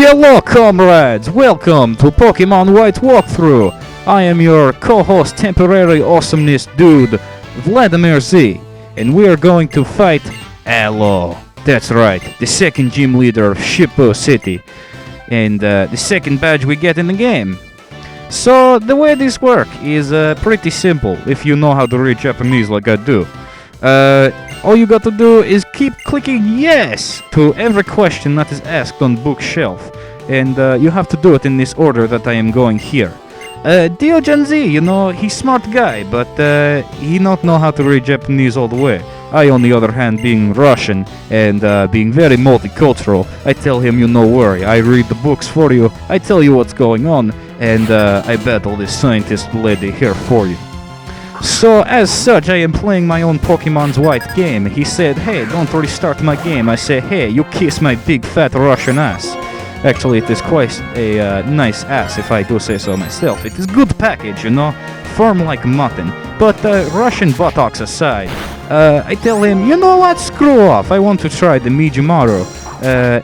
Hello comrades, welcome to Pokemon White Walkthrough. I am your co-host temporary awesomeness dude, Vladamir Z, and we are going to fight Aloe. That's right, the second gym leader of Shippo City, and the second badge we get in the game. So the way this works is pretty simple if you know how to read Japanese like I do. All you got to do is keep clicking yes to every question that is asked on bookshelf, and you have to do it in this order that I am going here. Diogen Z, he's smart guy, but he not know how to read Japanese all the way. I, on the other hand, being Russian and being very multicultural, I tell him, no worry, I read the books for you, I tell you what's going on, and I battle this scientist lady here for you. So, as such, I am playing my own Pokemon's White game. He said, hey, don't restart my game. I say, hey, you kiss my big fat Russian ass. Actually, it is quite a nice ass, if I do say so myself. It is good package, firm like mutton. But Russian buttocks aside, I tell him, you know what, screw off, I want to try the Mijumaru.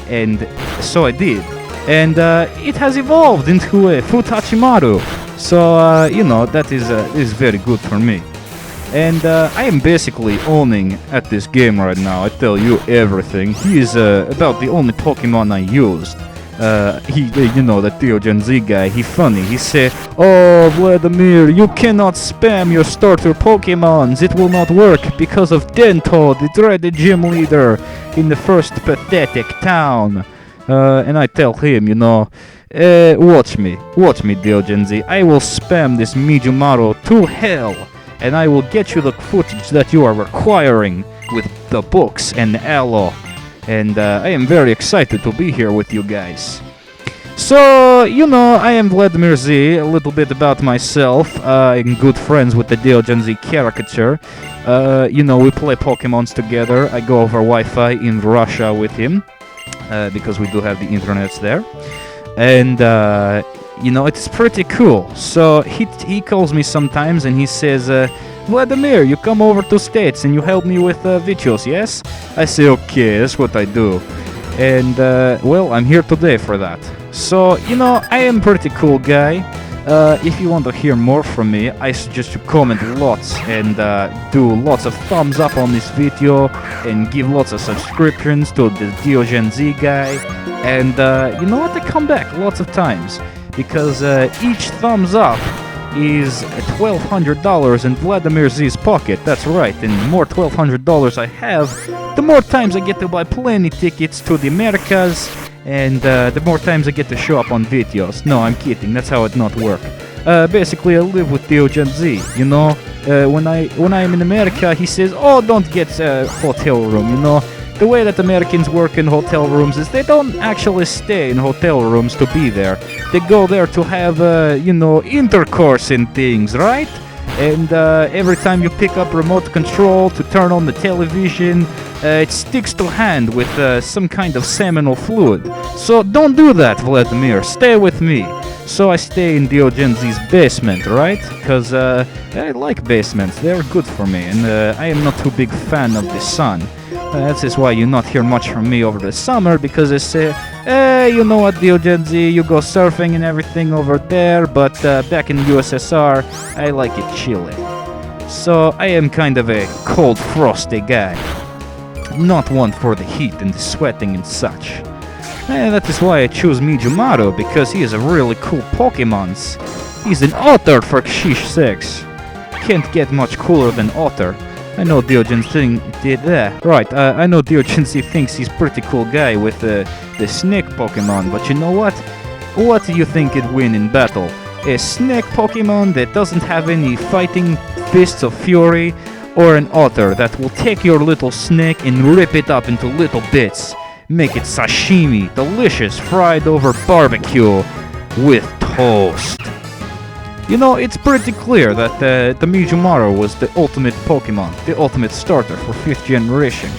And so I did. And it has evolved into a Futachimaru. So, that is very good for me. And I am basically owning at this game right now. I tell you everything. He is about the only Pokemon I used. That Diogen Z guy, he funny. He say, oh, Vladimir, you cannot spam your starter Pokemons. It will not work because of Dento, the dreaded gym leader in the first pathetic town. And I tell him, watch me, Diogen Z. I will spam this Mijumaru to hell, and I will get you the footage that you are requiring with the books and Aloe. And I am very excited to be here with you guys. So, I am Vladamir Z, a little bit about myself. I'm good friends with the Diogen Z caricature. We play Pokemons together. I go over Wi-Fi in Russia with him, because we do have the internets there. And, it's pretty cool. So he calls me sometimes and he says, Vladimir, you come over to States and you help me with videos, yes? I say, okay, that's what I do. And, I'm here today for that. So, I am pretty cool guy. If you want to hear more from me, I suggest you comment lots and do lots of thumbs up on this video and give lots of subscriptions to the Diogen Z guy. And you know what? I come back lots of times because each thumbs up is $1,200 in Vladimir Z's pocket. That's right, and the more $1,200 I have, the more times I get to buy plenty tickets to the Americas, and the more times I get to show up on videos. No, I'm kidding, that's how it not work. Basically, I live with Diogen Z, when I am in America, he says, oh, don't get a hotel room, The way that Americans work in hotel rooms is they don't actually stay in hotel rooms to be there. They go there to have, intercourse and things, right? And every time you pick up remote control to turn on the television, it sticks to hand with some kind of seminal fluid. So don't do that, Vladimir. Stay with me. So I stay in Diogen Z's basement, right? Because I like basements. They're good for me. And I am not too big fan of the sun. That is why you not hear much from me over the summer, because I say, hey, you know what, Diogen Z, you go surfing and everything over there, but back in USSR, I like it chilly. So I am kind of a cold, frosty guy. Not one for the heat and the sweating and such. And that is why I choose Mijumaru, because he is a really cool Pokemon. He's an otter for sheesh sakes. Can't get much cooler than otter. I know Diogen Z thinks he's pretty cool guy with the snake Pokemon, but you know what? What do you think it'd win in battle? A snake Pokemon that doesn't have any fighting fists of fury, or an otter that will take your little snake and rip it up into little bits, make it sashimi, delicious, fried over barbecue with toast. It's pretty clear that the Mijumaru was the ultimate Pokemon, the ultimate starter for 5th generation.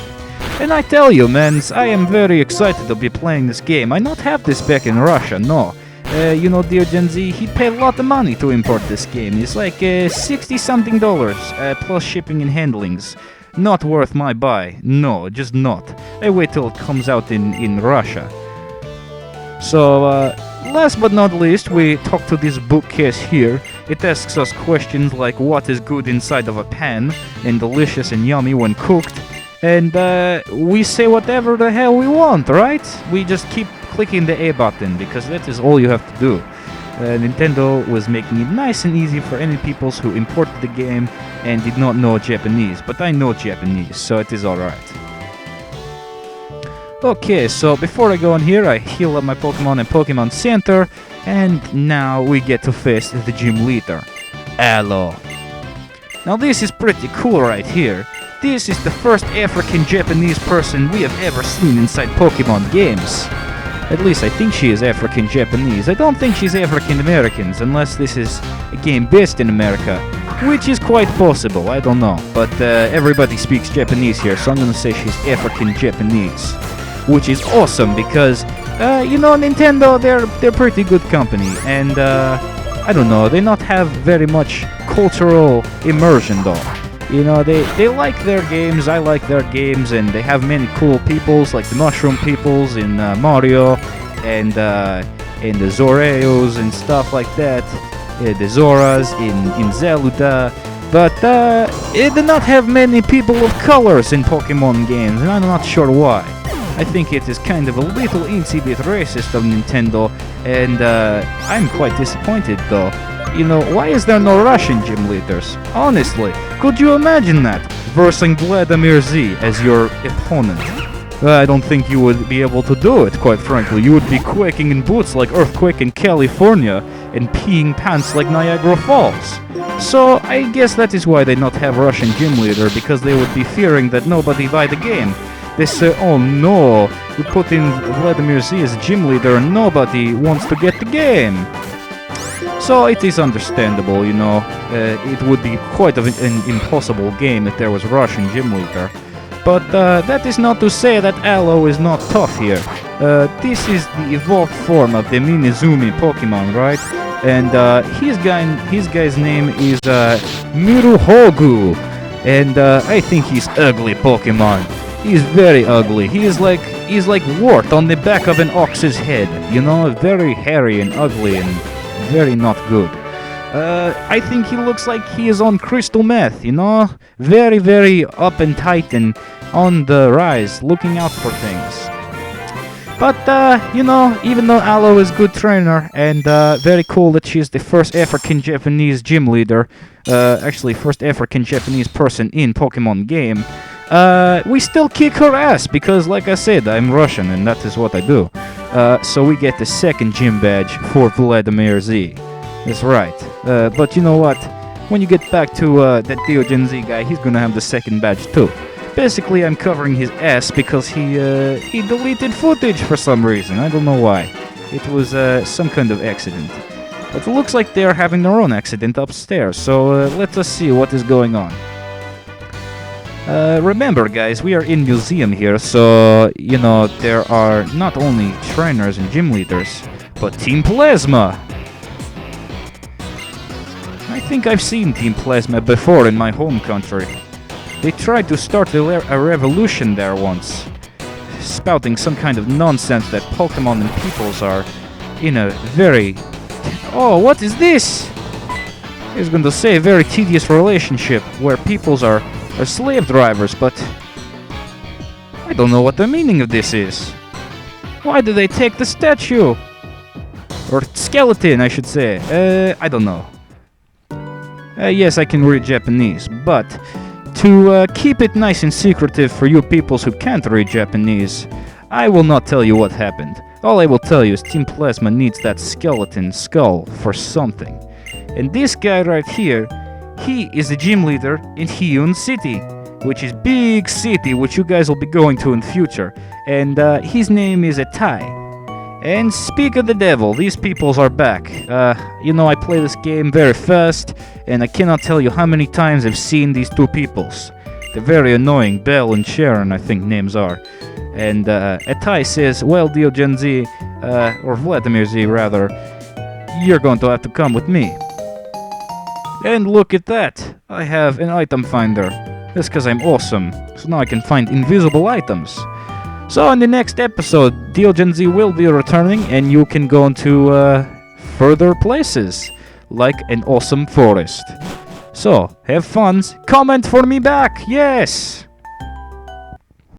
And I tell you, mans, I am very excited to be playing this game. I not have this back in Russia, no. Diogen Z, he paid a lot of money to import this game. It's like $60-something, plus shipping and handlings. Not worth my buy. No, just not. I wait till it comes out in Russia. So, last but not least, we talk to this bookcase here. It asks us questions like what is good inside of a pan and delicious and yummy when cooked. And we say whatever the hell we want, right? We just keep clicking the A button because that is all you have to do. Nintendo was making it nice and easy for any peoples who imported the game and did not know Japanese. But I know Japanese, so it is alright. Okay, so before I go on here, I heal up my Pokemon in Pokemon Center, and now we get to face the gym leader, Aloe. Now this is pretty cool right here. This is the first African-Japanese person we have ever seen inside Pokemon games. At least I think she is African-Japanese. I don't think she's African-American, unless this is a game based in America, which is quite possible, I don't know. But everybody speaks Japanese here, so I'm gonna say she's African-Japanese. Which is awesome because, you know, Nintendo, they're pretty good company, and I don't know, they not have very much cultural immersion though. You know, they like their games, I like their games, and they have many cool peoples like the Mushroom Peoples in Mario, and the Zoreos and stuff like that, the Zoras in Zelda. But it did not have many people of colors in Pokemon games, and I'm not sure why. I think it is kind of a little insipid racist of Nintendo, and I'm quite disappointed though. You know, why is there no Russian gym leaders? Honestly, could you imagine that? Versing Vladamir Z as your opponent? I don't think you would be able to do it, quite frankly. You would be quaking in boots like Earthquake in California, and peeing pants like Niagara Falls. So, I guess that is why they not have Russian gym leader, because they would be fearing that nobody buy the game. They say, oh no, we put in Vladamir Z as gym leader and nobody wants to get the game. So it is understandable, you know, it would be quite an impossible game if there was a Russian gym leader. But that is not to say that Aloe is not tough here. This is the evolved form of the Minizumi Pokemon, right? And his guy's name is Miruhogu. And I think he's ugly Pokemon. He's very ugly. He's like wart on the back of an ox's head. You know, very hairy and ugly and very not good. I think he looks like he is on crystal meth, you know? Very, very up and tight and on the rise, looking out for things. But, you know, even though Aloe is a good trainer and very cool that she's the first African-Japanese gym leader, actually first African-Japanese person in Pokemon game, we still kick her ass because, like I said, I'm Russian and that is what I do. So we get the second gym badge for Vladamir Z. That's right. But you know what? When you get back to that Diogen Z guy, he's gonna have the second badge too. Basically, I'm covering his ass because he deleted footage for some reason. I don't know why. It was some kind of accident. But it looks like they're having their own accident upstairs. So let us see what is going on. Remember guys, we are in museum here, so, you know, there are not only trainers and gym leaders, but Team Plasma! I think I've seen Team Plasma before in my home country. They tried to start a revolution there once, spouting some kind of nonsense that Pokemon and peoples are in a very... Oh, what is this? I was going to say a very tedious relationship where peoples are slave drivers, but I don't know what the meaning of this is. Why did they take the statue? Or skeleton, I should say. I don't know. Yes, I can read Japanese, but to keep it nice and secretive for you peoples who can't read Japanese, I will not tell you what happened. All I will tell you is Team Plasma needs that skeleton skull for something. And this guy right here, he is the gym leader in Hyun City, which is big city which you guys will be going to in the future. And his name is Atai. And speak of the devil, these peoples are back. You know, I play this game very fast, and I cannot tell you how many times I've seen these two peoples. They're very annoying, Belle and Sharon I think names are. And Atai says, well, Diogen Z, or Vladimir Z rather, you're going to have to come with me. And look at that! I have an item finder. That's because I'm awesome, so now I can find invisible items. So in the next episode, Diogen Z will be returning, and you can go into further places, like an awesome forest. So, have fun, comment for me back, yes!